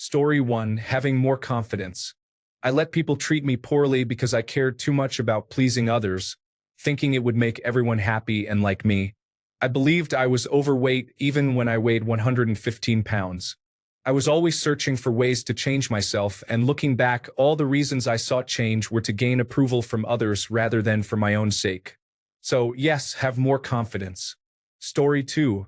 Story 1. Having more confidence. I let people treat me poorly because I cared too much about pleasing others, thinking it would make everyone happy and like me. I believed I was overweight even when I weighed 115 pounds. I was always searching for ways to change myself, and looking back, all the reasons I sought change were to gain approval from others rather than for my own sake. So, yes, have more confidence. Story 2.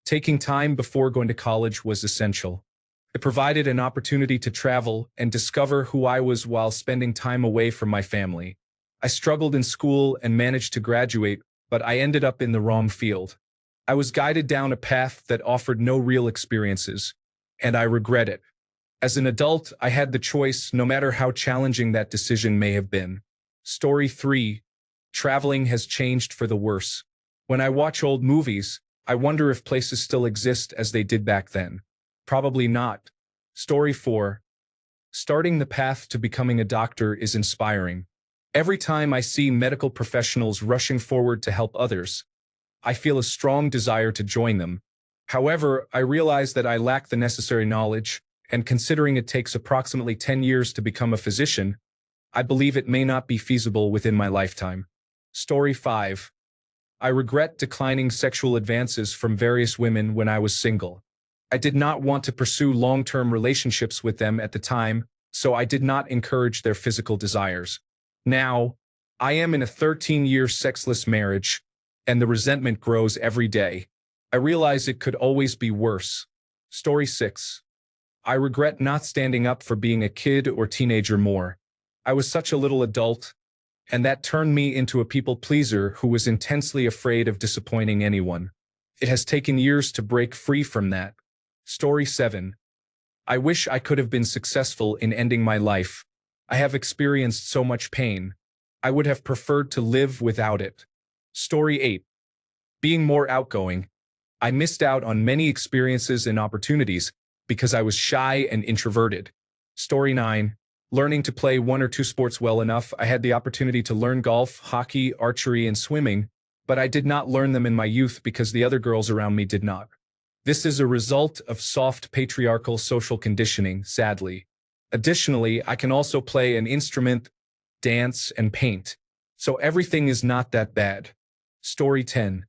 Taking time before going to college was essential. It provided an opportunity to travel and discover who I was while spending time away from my family. I struggled in school and managed to graduate, but I ended up in the wrong field. I was guided down a path that offered no real experiences, and I regret it. As an adult, I had the choice, no matter how challenging that decision may have been. Story 3. Traveling has changed for the worse. When I watch old movies, I wonder if places still exist as they did back then. Probably not. Story 4. Starting the path to becoming a doctor is inspiring. Every time I see medical professionals rushing forward to help others, I feel a strong desire to join them. However, I realize that I lack the necessary knowledge, and considering it takes approximately 10 years to become a physician, I believe it may not be feasible within my lifetime. Story 5. I regret declining sexual advances from various women when I was single. I did not want to pursue long-term relationships with them at the time, so I did not encourage their physical desires. Now, I am in a 13-year sexless marriage, and the resentment grows every day. I realize it could always be worse. Story 6. I regret not standing up for being a kid or teenager more. I was such a little adult, and that turned me into a people pleaser who was intensely afraid of disappointing anyone. It has taken years to break free from that. Story 7. I wish I could have been successful in ending my life. I have experienced so much pain. I would have preferred to live without it. Story 8. Being more outgoing. I missed out on many experiences and opportunities because I was shy and introverted. Story 9. Learning to play one or two sports well enough, I had the opportunity to learn golf, hockey, archery, and swimming, but I did not learn them in my youth because the other girls around me did not. This is a result of soft patriarchal social conditioning, sadly. Additionally, I can also play an instrument, dance, and paint, so everything is not that bad. Story 10.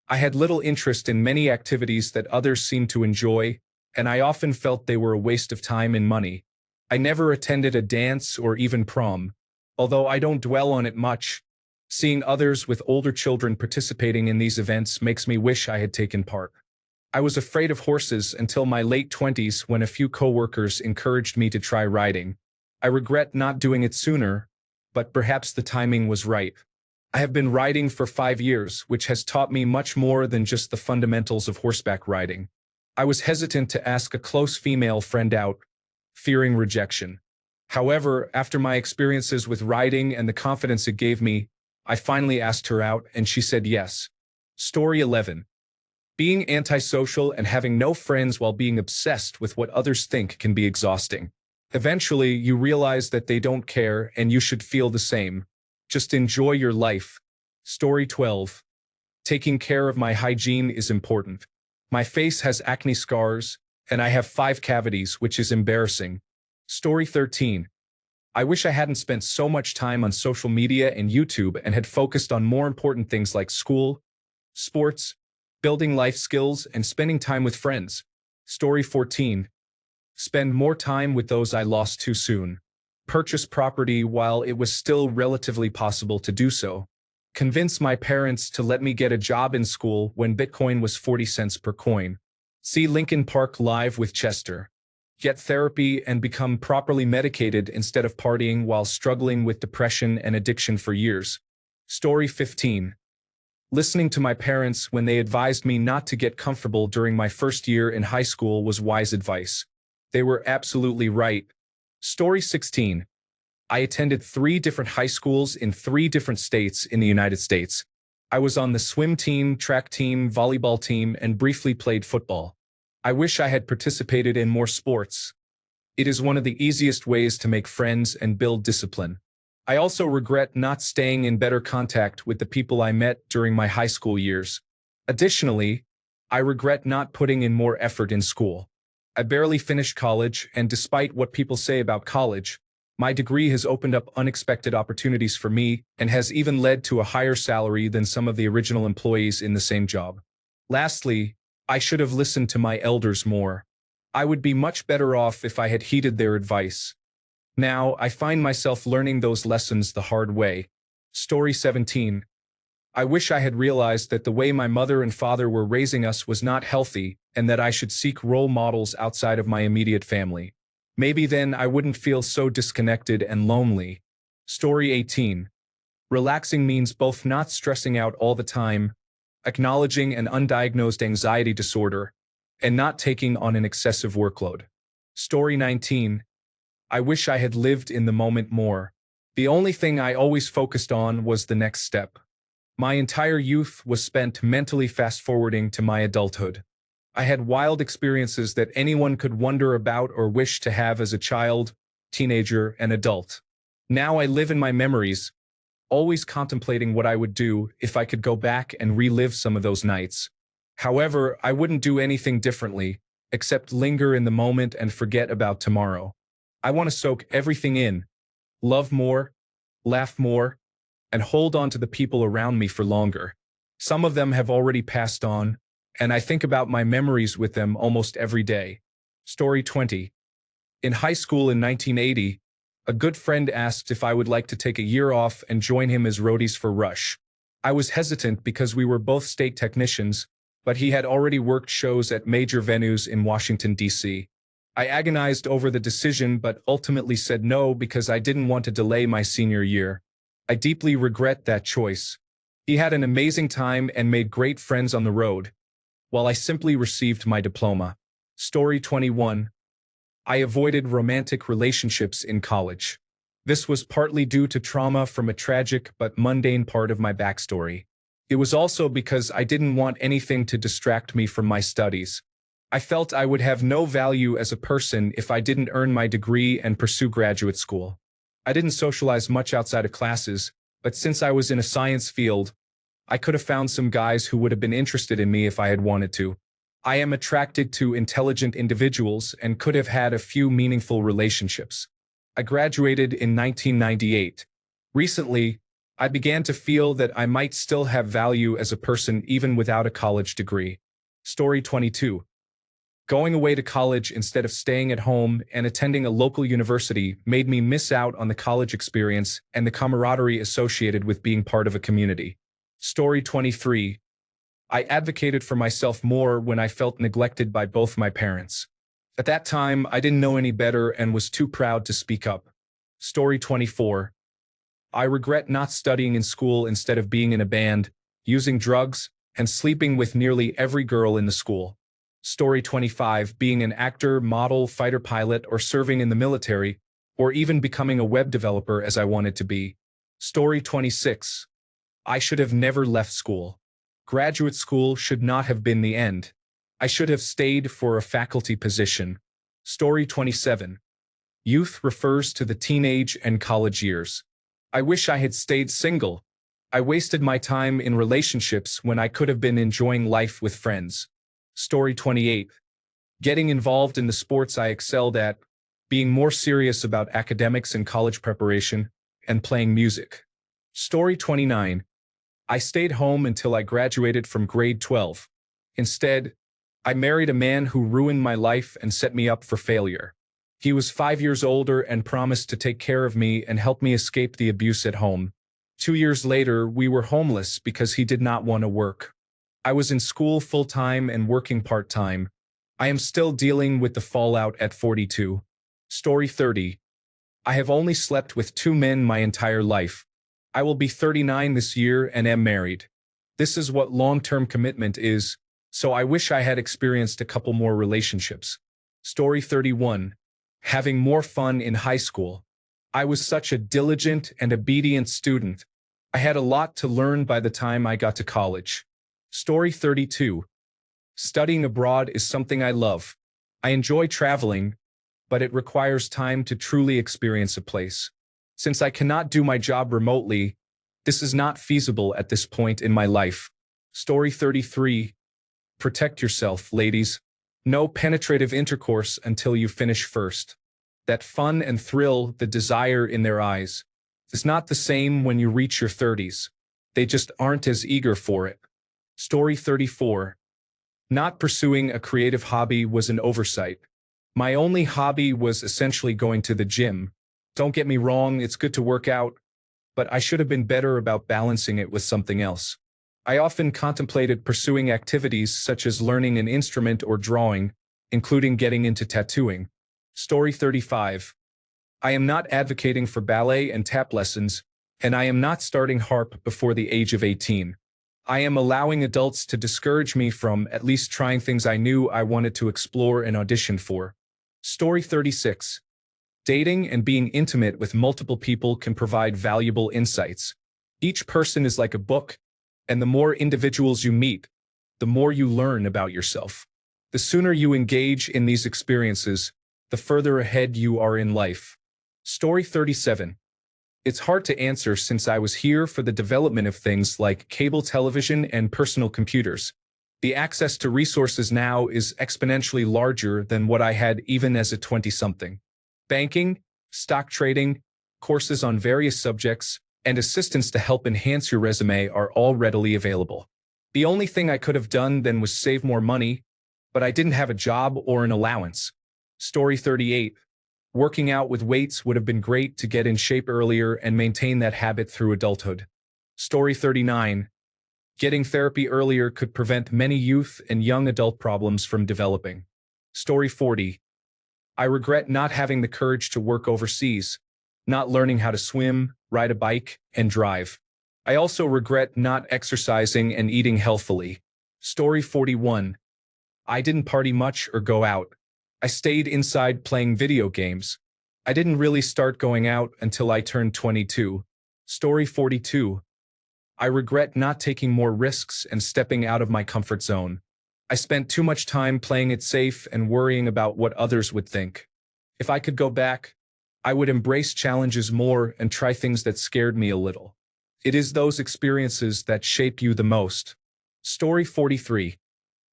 I had little interest in many activities that others seemed to enjoy, and I often felt they were a waste of time and money. I never attended a dance or even prom. Although I don't dwell on it much, seeing others with older children participating in these events makes me wish I had taken part. I was afraid of horses until my late 20s when a few coworkers encouraged me to try riding. I regret not doing it sooner, but perhaps the timing was right. I have been riding for 5 years, which has taught me much more than just the fundamentals of horseback riding. I was hesitant to ask a close female friend out, fearing rejection. However, after my experiences with riding and the confidence it gave me, I finally asked her out and she said yes. Story 11. Being antisocial and having no friends while being obsessed with what others think can be exhausting. Eventually, you realize that they don't care and you should feel the same. Just enjoy your life. Story 12. Taking care of my hygiene is important. My face has acne scars, and I have 5 cavities, which is embarrassing. Story 13. I wish I hadn't spent so much time on social media and YouTube and had focused on more important things like school, sports, building life skills, and spending time with friends. Story 14. Spend more time with those I lost too soon. Purchase property while it was still relatively possible to do so. Convince my parents to let me get a job in school when Bitcoin was 40 cents per coin. See Linkin Park live with Chester. Get therapy and become properly medicated instead of partying while struggling with depression and addiction for years. Story 15. Listening to my parents when they advised me not to get comfortable during my first year in high school was wise advice. They were absolutely right. Story 16. I attended 3 different high schools in 3 different states in the United States. I was on the swim team, track team, volleyball team, and briefly played football. I wish I had participated in more sports. It is one of the easiest ways to make friends and build discipline. I also regret not staying in better contact with the people I met during my high school years. Additionally, I regret not putting in more effort in school. I barely finished college, and despite what people say about college, my degree has opened up unexpected opportunities for me and has even led to a higher salary than some of the original employees in the same job. Lastly, I should have listened to my elders more. I would be much better off if I had heeded their advice. Now, I find myself learning those lessons the hard way. Story 17. I wish I had realized that the way my mother and father were raising us was not healthy and that I should seek role models outside of my immediate family. Maybe then I wouldn't feel so disconnected and lonely. Story 18. Relaxing means both not stressing out all the time, acknowledging an undiagnosed anxiety disorder, and not taking on an excessive workload. Story 19. I wish I had lived in the moment more. The only thing I always focused on was the next step. My entire youth was spent mentally fast-forwarding to my adulthood. I had wild experiences that anyone could wonder about or wish to have as a child, teenager, and adult. Now I live in my memories, always contemplating what I would do if I could go back and relive some of those nights. However, I wouldn't do anything differently, except linger in the moment and forget about tomorrow. I want to soak everything in, love more, laugh more, and hold on to the people around me for longer. Some of them have already passed on, and I think about my memories with them almost every day. Story 20. In high school in 1980, a good friend asked if I would like to take a year off and join him as roadies for Rush. I was hesitant because we were both state technicians, but he had already worked shows at major venues in Washington, D.C. I agonized over the decision but ultimately said no because I didn't want to delay my senior year. I deeply regret that choice. He had an amazing time and made great friends on the road, while I simply received my diploma. Story 21. I avoided romantic relationships in college. This was partly due to trauma from a tragic but mundane part of my backstory. It was also because I didn't want anything to distract me from my studies. I felt I would have no value as a person if I didn't earn my degree and pursue graduate school. I didn't socialize much outside of classes, but since I was in a science field, I could have found some guys who would have been interested in me if I had wanted to. I am attracted to intelligent individuals and could have had a few meaningful relationships. I graduated in 1998. Recently, I began to feel that I might still have value as a person even without a college degree. Story 22. Going away to college instead of staying at home and attending a local university made me miss out on the college experience and the camaraderie associated with being part of a community. Story 23. I advocated for myself more when I felt neglected by both my parents. At that time, I didn't know any better and was too proud to speak up. Story 24. I regret not studying in school instead of being in a band, using drugs, and sleeping with nearly every girl in the school. Story 25. Being an actor, model, fighter pilot, or serving in the military, or even becoming a web developer as I wanted to be. Story 26. I should have never left school. Graduate school should not have been the end. I should have stayed for a faculty position. Story 27. Youth refers to the teenage and college years. I wish I had stayed single. I wasted my time in relationships when I could have been enjoying life with friends. Story 28. Getting involved in the sports I excelled at, being more serious about academics and college preparation, and playing music. Story 29. I stayed home until I graduated from grade 12. Instead, I married a man who ruined my life and set me up for failure. He was 5 years older and promised to take care of me and help me escape the abuse at home. 2 years later, we were homeless because he did not want to work. I was in school full-time and working part-time. I am still dealing with the fallout at 42. Story 30. I have only slept with 2 men my entire life. I will be 39 this year and am married. This is what long-term commitment is, so I wish I had experienced a couple more relationships. Story 31. Having more fun in high school. I was such a diligent and obedient student. I had a lot to learn by the time I got to college. Story 32. Studying abroad is something I love. I enjoy traveling, but it requires time to truly experience a place. Since I cannot do my job remotely, this is not feasible at this point in my life. Story 33. Protect yourself, ladies. No penetrative intercourse until you finish first. That fun and thrill, the desire in their eyes, is not the same when you reach your 30s. They just aren't as eager for it. Story 34. Not pursuing a creative hobby was an oversight. My only hobby was essentially going to the gym. Don't get me wrong, it's good to work out, but I should have been better about balancing it with something else. I often contemplated pursuing activities such as learning an instrument or drawing, including getting into tattooing. Story 35. I am not advocating for ballet and tap lessons, and I am not starting harp before the age of 18. I am allowing adults to discourage me from at least trying things I knew I wanted to explore and audition for. Story 36. Dating and being intimate with multiple people can provide valuable insights. Each person is like a book, and the more individuals you meet, the more you learn about yourself. The sooner you engage in these experiences, the further ahead you are in life. Story 37. It's hard to answer since I was here for the development of things like cable television and personal computers. The access to resources now is exponentially larger than what I had even as a 20-something. Banking, stock trading, courses on various subjects, and assistance to help enhance your resume are all readily available. The only thing I could have done then was save more money, but I didn't have a job or an allowance. Story 38. Working out with weights would have been great to get in shape earlier and maintain that habit through adulthood. Story 39. Getting therapy earlier could prevent many youth and young adult problems from developing. Story 40. I regret not having the courage to work overseas, not learning how to swim, ride a bike, and drive. I also regret not exercising and eating healthfully. Story 41. I didn't party much or go out. I stayed inside playing video games. I didn't really start going out until I turned 22. Story 42. I regret not taking more risks and stepping out of my comfort zone. I spent too much time playing it safe and worrying about what others would think. If I could go back, I would embrace challenges more and try things that scared me a little. It is those experiences that shape you the most. Story 43.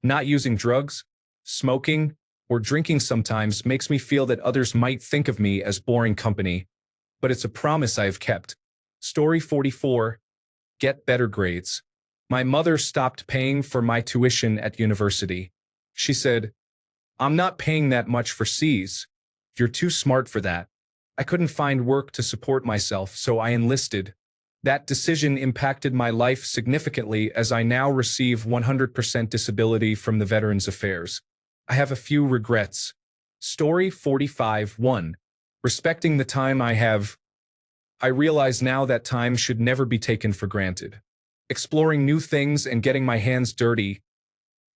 Not using drugs, smoking, or drinking sometimes makes me feel that others might think of me as boring company, but it's a promise I have kept. Story 44. Get better grades. My mother stopped paying for my tuition at university. She said, "I'm not paying that much for C's. You're too smart for that." I couldn't find work to support myself, so I enlisted. That decision impacted my life significantly as I now receive 100% disability from the Veterans Affairs. I have a few regrets. Story 45. 1. Respecting the time I have. I realize now that time should never be taken for granted. Exploring new things and getting my hands dirty.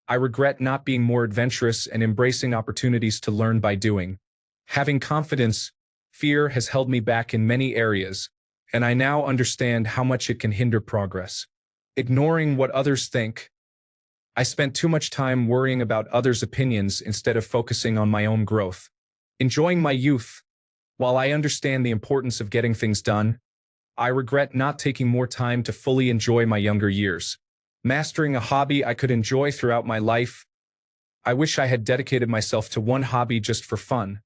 I regret not being more adventurous and embracing opportunities to learn by doing. Having confidence, fear has held me back in many areas, and I now understand how much it can hinder progress. Ignoring what others think. I spent too much time worrying about others' opinions instead of focusing on my own growth. Enjoying my youth. While I understand the importance of getting things done, I regret not taking more time to fully enjoy my younger years. Mastering a hobby I could enjoy throughout my life. I wish I had dedicated myself to one hobby just for fun,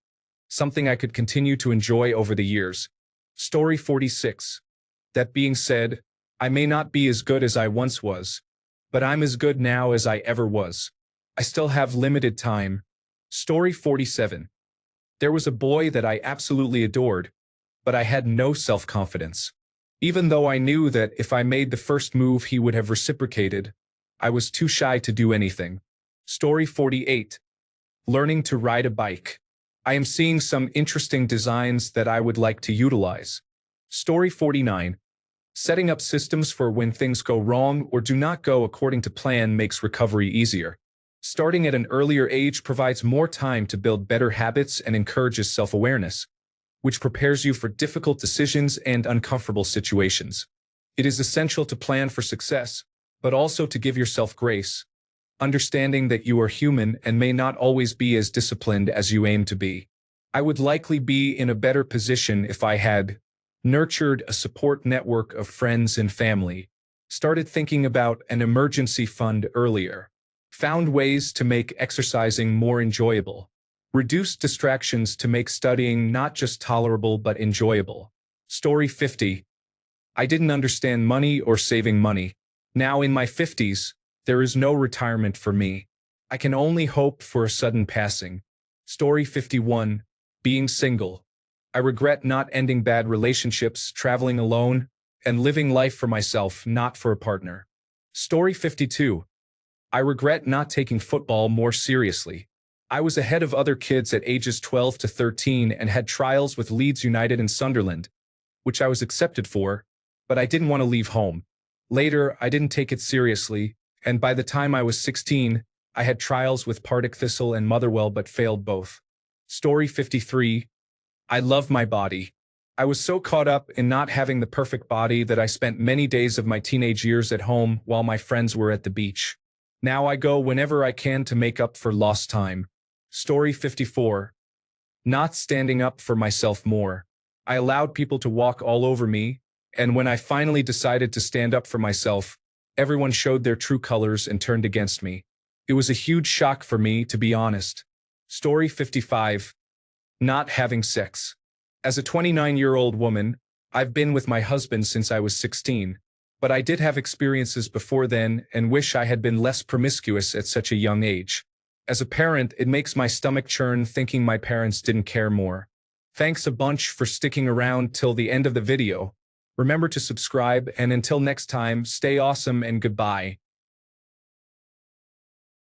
something I could continue to enjoy over the years. Story 46. That being said, I may not be as good as I once was, but I'm as good now as I ever was. I still have limited time. Story 47. There was a boy that I absolutely adored, but I had no self-confidence. Even though I knew that if I made the first move he would have reciprocated, I was too shy to do anything. Story 48. Learning to ride a bike. I am seeing some interesting designs that I would like to utilize. Story 49. Setting up systems for when things go wrong or do not go according to plan makes recovery easier. Starting at an earlier age provides more time to build better habits and encourages self-awareness, which prepares you for difficult decisions and uncomfortable situations. It is essential to plan for success, but also to give yourself grace, understanding that you are human and may not always be as disciplined as you aim to be. I would likely be in a better position if I had nurtured a support network of friends and family, started thinking about an emergency fund earlier, Found ways to make exercising more enjoyable. Reduced distractions to make studying not just tolerable but enjoyable. Story 50. I didn't understand money or saving money. Now in my 50s, there is no retirement for me. I can only hope for a sudden passing. Story 51. Being single. I regret not ending bad relationships, traveling alone, and living life for myself, not for a partner. Story 52. I regret not taking football more seriously. I was ahead of other kids at ages 12 to 13 and had trials with Leeds United and Sunderland, which I was accepted for, but I didn't want to leave home. Later, I didn't take it seriously, and by the time I was 16, I had trials with Partick Thistle and Motherwell but failed both. Story 53. I love my body. I was so caught up in not having the perfect body that I spent many days of my teenage years at home while my friends were at the beach. Now I go whenever I can to make up for lost time. Story 54. Not standing up for myself more. I allowed people to walk all over me, and when I finally decided to stand up for myself, everyone showed their true colors and turned against me. It was a huge shock for me, to be honest. Story 55. Not having sex. As a 29-year-old woman, I've been with my husband since I was 16, but I did have experiences before then and wish I had been less promiscuous at such a young age. As a parent, it makes my stomach churn thinking my parents didn't care more. Thanks a bunch for sticking around till the end of the video. Remember to subscribe, and until next time, stay awesome and goodbye.